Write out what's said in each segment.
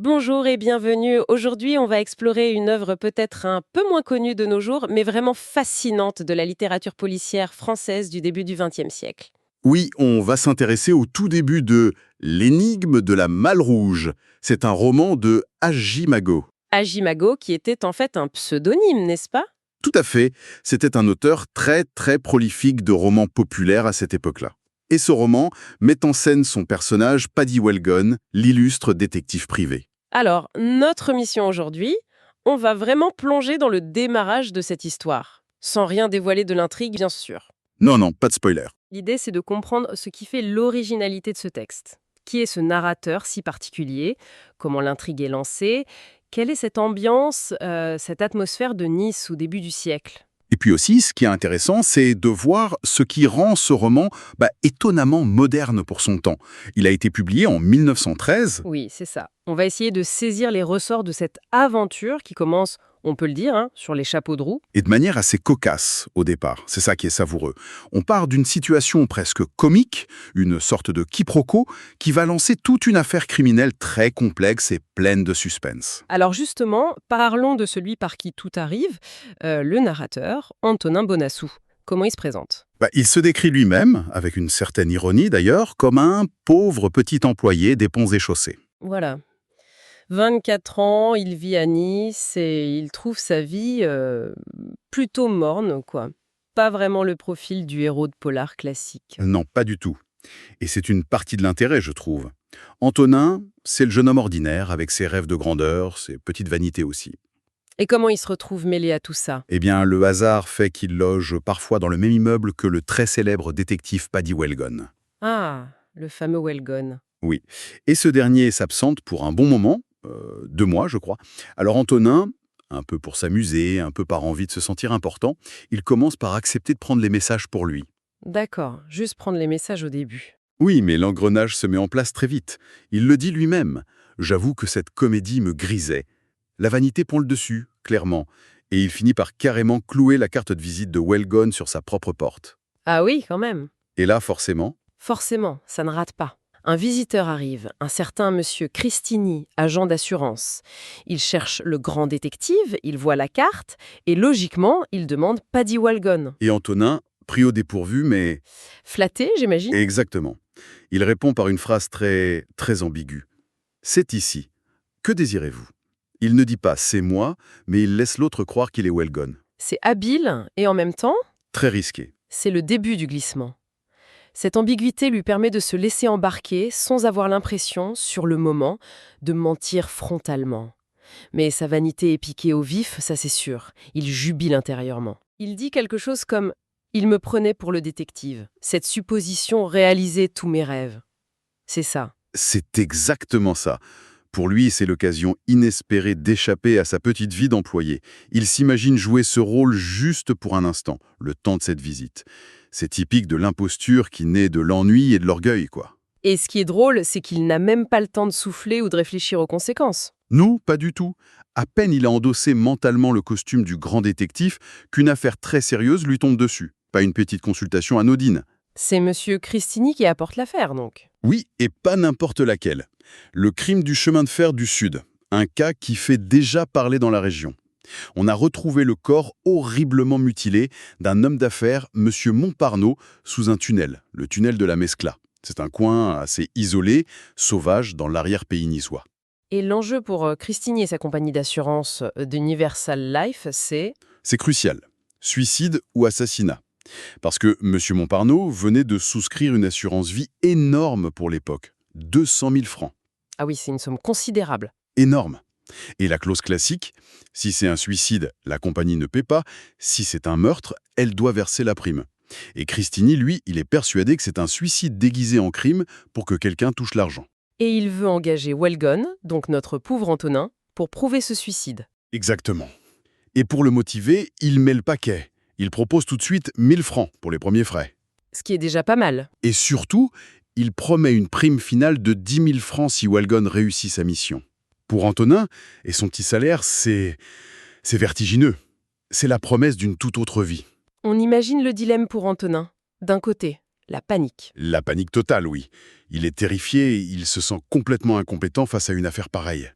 Bonjour et bienvenue. Aujourd'hui, on va explorer une œuvre peut-être un peu moins connue de nos jours, mais vraiment fascinante de la littérature policière française du début du XXe siècle. Oui, on va s'intéresser au tout début de L'énigme de la Malle Rouge. C'est un roman de H.J. Magot. Ajimago, qui était en fait un pseudonyme, n'est-ce pas? Tout à fait, c'était un auteur très prolifique de romans populaires à cette époque-là. Et ce roman met en scène son personnage Paddy Wellgone, l'illustre détective privé. Alors, notre mission aujourd'hui, on va vraiment plonger dans le démarrage de cette histoire, sans rien dévoiler de l'intrigue, bien sûr. Non, pas de spoiler. L'idée, c'est de comprendre ce qui fait l'originalité de ce texte. Qui est ce narrateur si particulier? Comment l'intrigue est lancée? Quelle est cette ambiance, cette atmosphère de Nice au début du siècle? Et puis aussi, ce qui est intéressant, c'est de voir ce qui rend ce roman étonnamment moderne pour son temps. Il a été publié en 1913. Oui, c'est ça. On va essayer de saisir les ressorts de cette aventure qui commence, on peut le dire, sur les chapeaux de roue. Et de manière assez cocasse au départ. C'est ça qui est savoureux. On part d'une situation presque comique, une sorte de quiproquo, qui va lancer toute une affaire criminelle très complexe et pleine de suspense. Alors justement, parlons de celui par qui tout arrive, le narrateur, Antonin Bonassou. Comment il se présente? Il se décrit lui-même, avec une certaine ironie d'ailleurs, comme un pauvre petit employé des ponts et chaussées. Voilà. 24 ans, il vit à Nice et il trouve sa vie plutôt morne, quoi. Pas vraiment le profil du héros de polar classique. Non, pas du tout. Et c'est une partie de l'intérêt, je trouve. Antonin, c'est le jeune homme ordinaire, avec ses rêves de grandeur, ses petites vanités aussi. Et comment il se retrouve mêlé à tout ça? Eh bien, le hasard fait qu'il loge parfois dans le même immeuble que le très célèbre détective Paddy Wellgone. Ah, le fameux Wellgone. Oui. Et ce dernier s'absente pour un bon moment, 2 mois, je crois. Alors Antonin, un peu pour s'amuser, un peu par envie de se sentir important, il commence par accepter de prendre les messages pour lui. D'accord, juste prendre les messages au début. Oui, mais l'engrenage se met en place très vite. Il le dit lui-même. J'avoue que cette comédie me grisait. La vanité prend le dessus, clairement, et il finit par carrément clouer la carte de visite de Wellgone sur sa propre porte. Ah oui, quand même. Et là, forcément, Forcément, ça ne rate pas. Un visiteur arrive, un certain monsieur Cristini, agent d'assurance. Il cherche le grand détective, il voit la carte, et logiquement, il demande Paddy Wellgone. et Antonin, pris au dépourvu, mais Flatté, j'imagine? exactement. Il répond par une phrase très ambiguë. C'est ici. Que désirez-vous? Il ne dit pas c'est moi, mais il laisse l'autre croire qu'il est Wellgone. C'est habile, et en même temps, Très risqué. c'est le début du glissement. Cette ambiguïté lui permet de se laisser embarquer sans avoir l'impression, sur le moment, de mentir frontalement. Mais sa vanité est piquée au vif, ça c'est sûr. Il jubile intérieurement. Il dit quelque chose comme « Il me prenait pour le détective ». Cette supposition réalisait tous mes rêves. C'est ça. C'est exactement ça. Pour lui, c'est l'occasion inespérée d'échapper à sa petite vie d'employé. Il s'imagine jouer ce rôle juste pour un instant, le temps de cette visite. C'est typique de l'imposture qui naît de l'ennui et de l'orgueil, quoi. Et ce qui est drôle, c'est qu'il n'a même pas le temps de souffler ou de réfléchir aux conséquences. Non, pas du tout. À peine il a endossé mentalement le costume du grand détective qu'une affaire très sérieuse lui tombe dessus. Pas une petite consultation anodine. C'est monsieur Cristini qui apporte l'affaire, donc. Oui, et pas n'importe laquelle. Le crime du chemin de fer du Sud. Un cas qui fait déjà parler dans la région. On a retrouvé le corps horriblement mutilé d'un homme d'affaires, M. Montparnaud, sous un tunnel, le tunnel de la Mescla. C'est un coin assez isolé, sauvage, dans l'arrière-pays niçois. Et l'enjeu pour Cristini et sa compagnie d'assurance d'Universal Life, c'est... C'est crucial. Suicide ou assassinat. Parce que M. Montparnaud venait de souscrire une assurance vie énorme pour l'époque. 200 000 francs. Ah oui, c'est une somme considérable. Énorme. Et la clause classique, si c'est un suicide, la compagnie ne paie pas. Si c'est un meurtre, elle doit verser la prime. Et Cristini, lui, il est persuadé que c'est un suicide déguisé en crime pour que quelqu'un touche l'argent. Et il veut engager Wellgone, donc notre pauvre Antonin, pour prouver ce suicide. Exactement. Et pour le motiver, il met le paquet. Il propose tout de suite 1000 francs pour les premiers frais. Ce qui est déjà pas mal. Et surtout, il promet une prime finale de 10 000 francs si Wellgone réussit sa mission. Pour Antonin, et son petit salaire, c'est vertigineux. C'est la promesse d'une toute autre vie. On imagine le dilemme pour Antonin. D'un côté, La panique. La panique totale, oui. Il est terrifié, il se sent complètement incompétent face à une affaire pareille.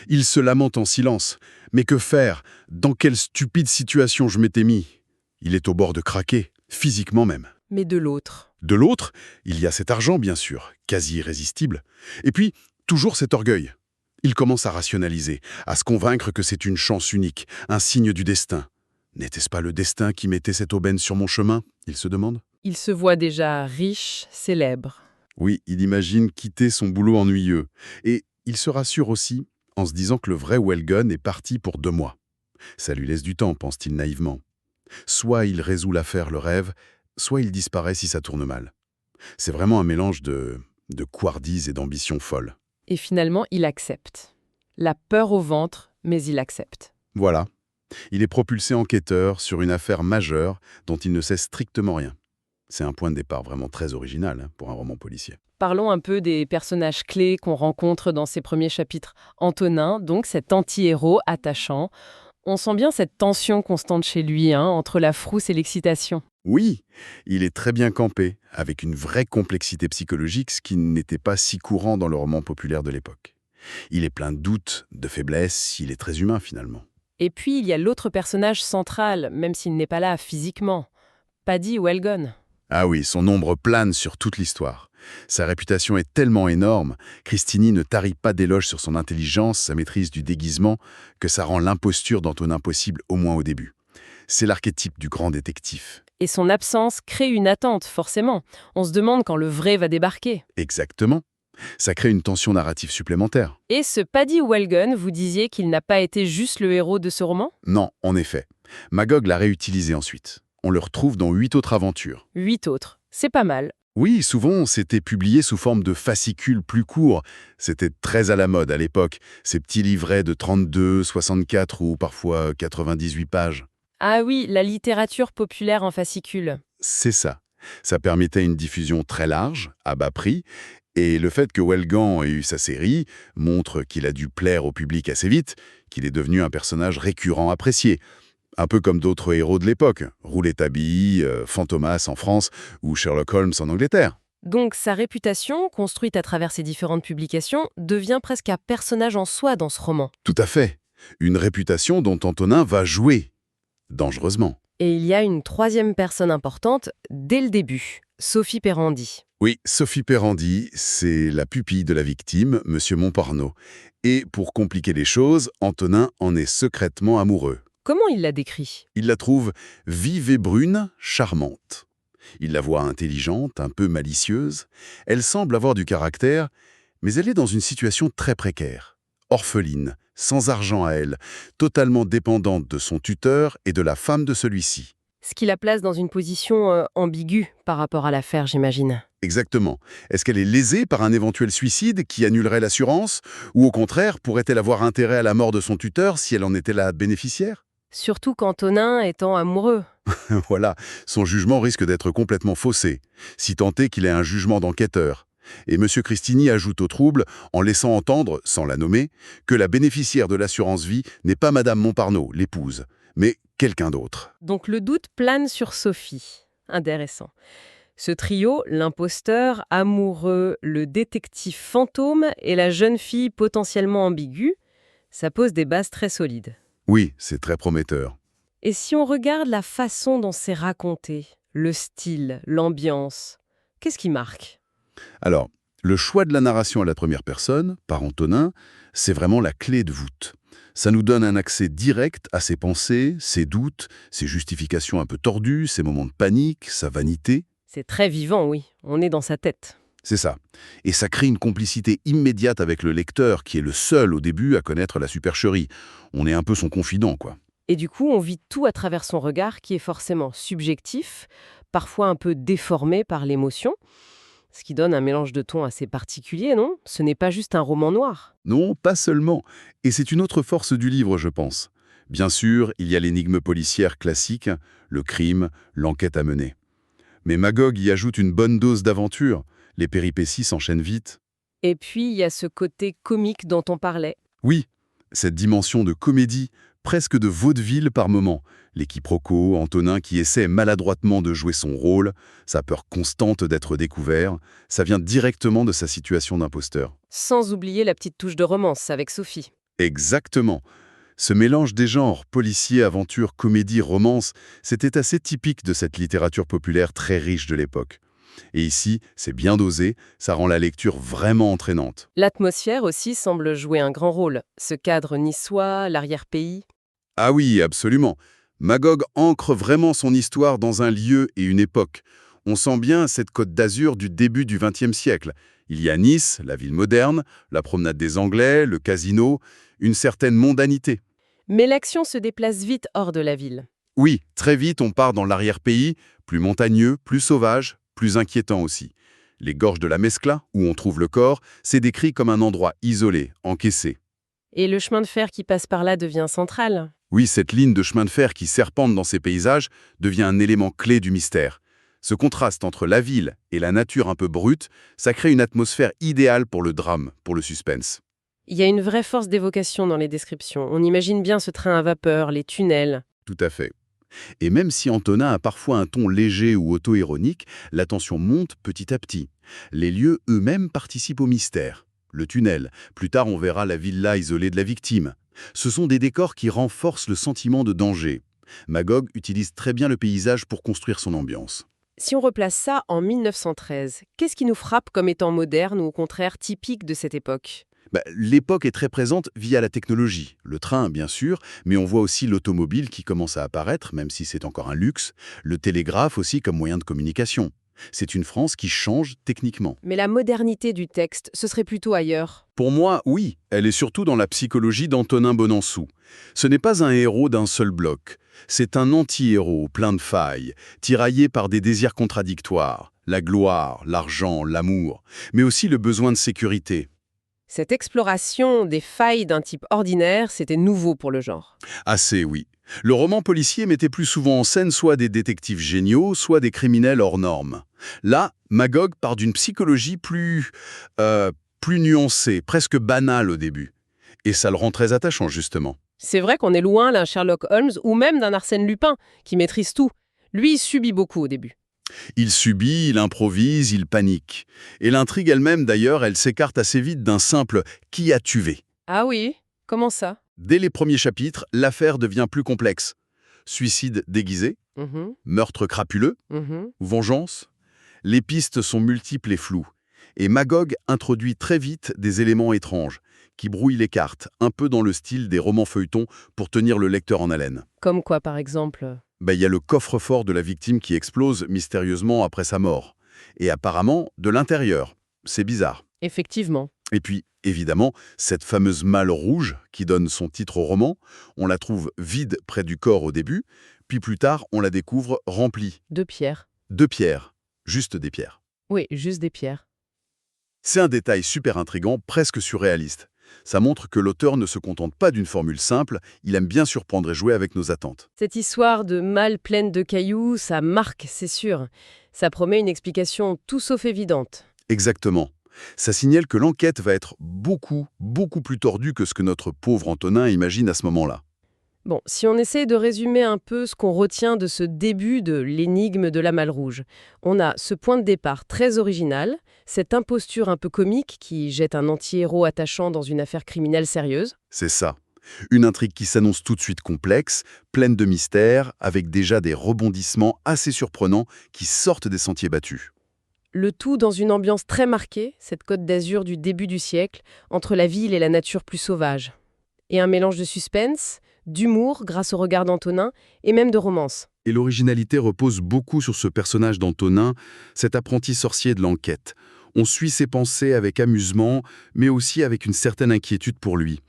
Il se lamente en silence. Mais que faire? Dans quelle stupide situation je m'étais mis? Il est au bord de craquer, physiquement même. Mais de l'autre. De l'autre, il y a cet argent, bien sûr, quasi irrésistible. Et puis, toujours cet orgueil. Il commence à rationaliser, à se convaincre que c'est une chance unique, un signe du destin. N'était-ce pas le destin qui mettait cette aubaine sur mon chemin? Il se demande. Il se voit déjà riche, célèbre. Oui, il imagine quitter son boulot ennuyeux. Et il se rassure aussi en se disant que le vrai Wellgun est parti pour 2 mois. Ça lui laisse du temps, pense-t-il naïvement. Soit il résout l'affaire, le rêve, soit il disparaît si ça tourne mal. C'est vraiment un mélange de couardise et d'ambition folle. Et finalement, il accepte. La peur au ventre, mais il accepte. Voilà. Il est propulsé enquêteur sur une affaire majeure dont il ne sait strictement rien. C'est un point de départ vraiment très original pour un roman policier. Parlons un peu des personnages clés qu'on rencontre dans ces premiers chapitres. Antonin, donc cet anti-héros attachant. On sent bien cette tension constante chez lui, entre la frousse et l'excitation. Oui, il est très bien campé, avec une vraie complexité psychologique, ce qui n'était pas si courant dans le roman populaire de l'époque. Il est plein de doutes, de faiblesses, il est très humain finalement. Et puis, il y a l'autre personnage central, même s'il n'est pas là physiquement. Paddy Wellgun. Ah oui, son ombre plane sur toute l'histoire. Sa réputation est tellement énorme, Christini ne tarit pas d'éloges sur son intelligence, sa maîtrise du déguisement, que ça rend l'imposture d'Antonin possible, au moins au début. C'est l'archétype du grand détective. Et son absence crée une attente, forcément. On se demande quand le vrai va débarquer. Exactement. Ça crée une tension narrative supplémentaire. Et ce Paddy Wellgun, vous disiez qu'il n'a pas été juste le héros de ce roman? Non, en effet. Magog l'a réutilisé ensuite. On le retrouve dans 8 autres aventures. 8 autres. C'est pas mal. Oui, souvent, c'était publié sous forme de fascicules plus courts. C'était très à la mode à l'époque, ces petits livrets de 32, 64 ou parfois 98 pages. Ah oui, la littérature populaire en fascicule. C'est ça. Ça permettait une diffusion très large, à bas prix, et le fait que Wellgan ait eu sa série montre qu'il a dû plaire au public assez vite, qu'il est devenu un personnage récurrent apprécié. Un peu comme d'autres héros de l'époque, Rouletabille, Fantomas en France ou Sherlock Holmes en Angleterre. Donc sa réputation, construite à travers ses différentes publications, devient presque un personnage en soi dans ce roman. Tout à fait. Une réputation dont Antonin va jouer. Dangereusement. Et il y a une troisième personne importante dès le début, Sophie Perrandy. Oui, Sophie Perrandy, c'est la pupille de la victime, Monsieur Montparnaud. Et pour compliquer les choses, Antonin en est secrètement amoureux. Comment il l'a décrit? Il la trouve vive et brune, charmante. Il la voit intelligente, un peu malicieuse. Elle semble avoir du caractère, mais elle est dans une situation très précaire. Orpheline, sans argent à elle, totalement dépendante de son tuteur et de la femme de celui-ci. Ce qui la place dans une position ambiguë par rapport à l'affaire, j'imagine. Exactement. Est-ce qu'elle est lésée par un éventuel suicide qui annulerait l'assurance? Ou au contraire, pourrait-elle avoir intérêt à la mort de son tuteur si elle en était la bénéficiaire? Surtout qu'Antonin étant amoureux. Voilà, son jugement risque d'être complètement faussé, si tant est qu'il ait un jugement d'enquêteur. Et M. Christini ajoute au trouble en laissant entendre, sans la nommer, que la bénéficiaire de l'assurance vie n'est pas Madame Montparnaud, l'épouse, mais quelqu'un d'autre. Donc le doute plane sur Sophie. Intéressant. Ce trio, l'imposteur, amoureux, le détective fantôme et la jeune fille potentiellement ambiguë, ça pose des bases très solides. Oui, c'est très prometteur. Et si on regarde la façon dont c'est raconté, le style, l'ambiance, qu'est-ce qui marque? Alors, le choix de la narration à la première personne, par Antonin, c'est vraiment la clé de voûte. Ça nous donne un accès direct à ses pensées, ses doutes, ses justifications un peu tordues, ses moments de panique, sa vanité. C'est très vivant, oui. On est dans sa tête. C'est ça. Et ça crée une complicité immédiate avec le lecteur, qui est le seul au début à connaître la supercherie. On est un peu son confident, quoi. Et du coup, on vit tout à travers son regard qui est forcément subjectif, parfois un peu déformé par l'émotion, ce qui donne un mélange de tons assez particulier, non? Ce n'est pas juste un roman noir. Non, pas seulement. Et c'est une autre force du livre, je pense. Bien sûr, il y a l'énigme policière classique, le crime, l'enquête à mener. Mais Magog y ajoute une bonne dose d'aventure. Les péripéties s'enchaînent vite. Et puis, il y a ce côté comique dont on parlait. Oui, cette dimension de comédie, presque de vaudeville par moments. Les quiproquos, Antonin qui essaie maladroitement de jouer son rôle, sa peur constante d'être découvert, ça vient directement de sa situation d'imposteur. Sans oublier la petite touche de romance avec Sophie. Exactement. Ce mélange des genres, policier, aventure, comédie, romance, c'était assez typique de cette littérature populaire très riche de l'époque. Et ici, c'est bien dosé, ça rend la lecture vraiment entraînante. L'atmosphère aussi semble jouer un grand rôle. Ce cadre niçois, l'arrière-pays. Ah oui, absolument. Magog ancre vraiment son histoire dans un lieu et une époque. On sent bien cette Côte d'Azur du début du XXe siècle. Il y a Nice, la ville moderne, la promenade des Anglais, le casino, une certaine mondanité. Mais l'action se déplace vite hors de la ville. Oui, très vite on part dans l'arrière-pays, plus montagneux, plus sauvage, plus inquiétant aussi. Les gorges de la Mescla, où on trouve le corps, c'est décrit comme un endroit isolé, encaissé. Et le chemin de fer qui passe par là devient central. Oui, cette ligne de chemin de fer qui serpente dans ces paysages devient un élément clé du mystère. Ce contraste entre la ville et la nature un peu brute, ça crée une atmosphère idéale pour le drame, pour le suspense. Il y a une vraie force d'évocation dans les descriptions. On imagine bien ce train à vapeur, les tunnels. Tout à fait. Et même si Antonin a parfois un ton léger ou auto-ironique, la tension monte petit à petit. Les lieux eux-mêmes participent au mystère. Le tunnel, plus tard on verra la villa isolée de la victime. Ce sont des décors qui renforcent le sentiment de danger. Magog utilise très bien le paysage pour construire son ambiance. Si on replace ça en 1913, qu'est-ce qui nous frappe comme étant moderne ou au contraire typique de cette époque ? L'époque est très présente via la technologie. Le train, bien sûr, mais on voit aussi l'automobile qui commence à apparaître, même si c'est encore un luxe. Le télégraphe aussi comme moyen de communication. C'est une France qui change techniquement. Mais la modernité du texte, ce serait plutôt ailleurs. Pour moi, oui, elle est surtout dans la psychologie d'Antonin Bonançou. Ce n'est pas un héros d'un seul bloc. C'est un anti-héros plein de failles, tiraillé par des désirs contradictoires. La gloire, l'argent, l'amour, mais aussi le besoin de sécurité. Cette exploration des failles d'un type ordinaire, c'était nouveau pour le genre. Assez, oui. Le roman policier mettait plus souvent en scène soit des détectives géniaux, soit des criminels hors normes. Là, Magog part d'une psychologie plus nuancée, presque banale au début. Et ça le rend très attachant, justement. C'est vrai qu'on est loin d'un Sherlock Holmes ou même d'un Arsène Lupin, qui maîtrise tout. Lui, il subit beaucoup au début. Il subit, il improvise, il panique. Et l'intrigue elle-même, d'ailleurs, elle s'écarte assez vite d'un simple « qui a tué ?» Ah oui? Comment ça? Dès les premiers chapitres, l'affaire devient plus complexe. Suicide déguisé, Mhm, meurtre crapuleux, mhm. vengeance. Les pistes sont multiples et floues. Et Magog introduit très vite des éléments étranges, qui brouillent les cartes, un peu dans le style des romans feuilletons pour tenir le lecteur en haleine. Comme quoi, par exemple? Il y a le coffre-fort de la victime qui explose mystérieusement après sa mort. Et apparemment, de l'intérieur. C'est bizarre. Effectivement. Et puis, évidemment, cette fameuse malle rouge qui donne son titre au roman, on la trouve vide près du corps au début, puis plus tard, on la découvre remplie De pierres. de pierres. Juste des pierres. Oui, juste des pierres. C'est un détail super intrigant, presque surréaliste. Ça montre que l'auteur ne se contente pas d'une formule simple, il aime bien surprendre et jouer avec nos attentes. Cette histoire de malle pleine de cailloux, ça marque, c'est sûr. Ça promet une explication tout sauf évidente. Exactement. Ça signale que l'enquête va être beaucoup plus tordue que ce que notre pauvre Antonin imagine à ce moment-là. Bon, si on essaie de résumer un peu ce qu'on retient de ce début de l'énigme de la malle rouge, on a ce point de départ très original, cette imposture un peu comique qui jette un anti-héros attachant dans une affaire criminelle sérieuse. C'est ça. Une intrigue qui s'annonce tout de suite complexe, pleine de mystères, avec déjà des rebondissements assez surprenants qui sortent des sentiers battus. Le tout dans une ambiance très marquée, cette Côte d'Azur du début du siècle, entre la ville et la nature plus sauvage. Et un mélange de suspense, d'humour grâce au regard d'Antonin, et même de romance. Et l'originalité repose beaucoup sur ce personnage d'Antonin, cet apprenti sorcier de l'enquête. On suit ses pensées avec amusement, mais aussi avec une certaine inquiétude pour lui.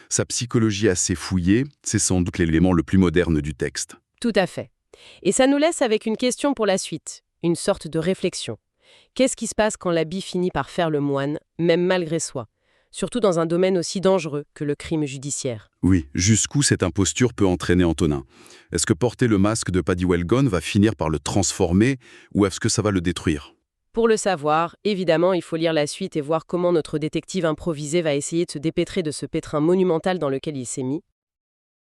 Sa psychologie assez fouillée, c'est sans doute l'élément le plus moderne du texte. Tout à fait. Et ça nous laisse avec une question pour la suite, une sorte de réflexion. Qu'est-ce qui se passe quand l'habit finit par faire le moine, même malgré soi? Surtout dans un domaine aussi dangereux que le crime judiciaire. Oui, jusqu'où cette imposture peut entraîner Antonin? Est-ce que porter le masque de Paddy Wellgone va finir par le transformer, ou est-ce que ça va le détruire? Pour le savoir, évidemment, il faut lire la suite et voir comment notre détective improvisé va essayer de se dépêtrer de ce pétrin monumental dans lequel il s'est mis.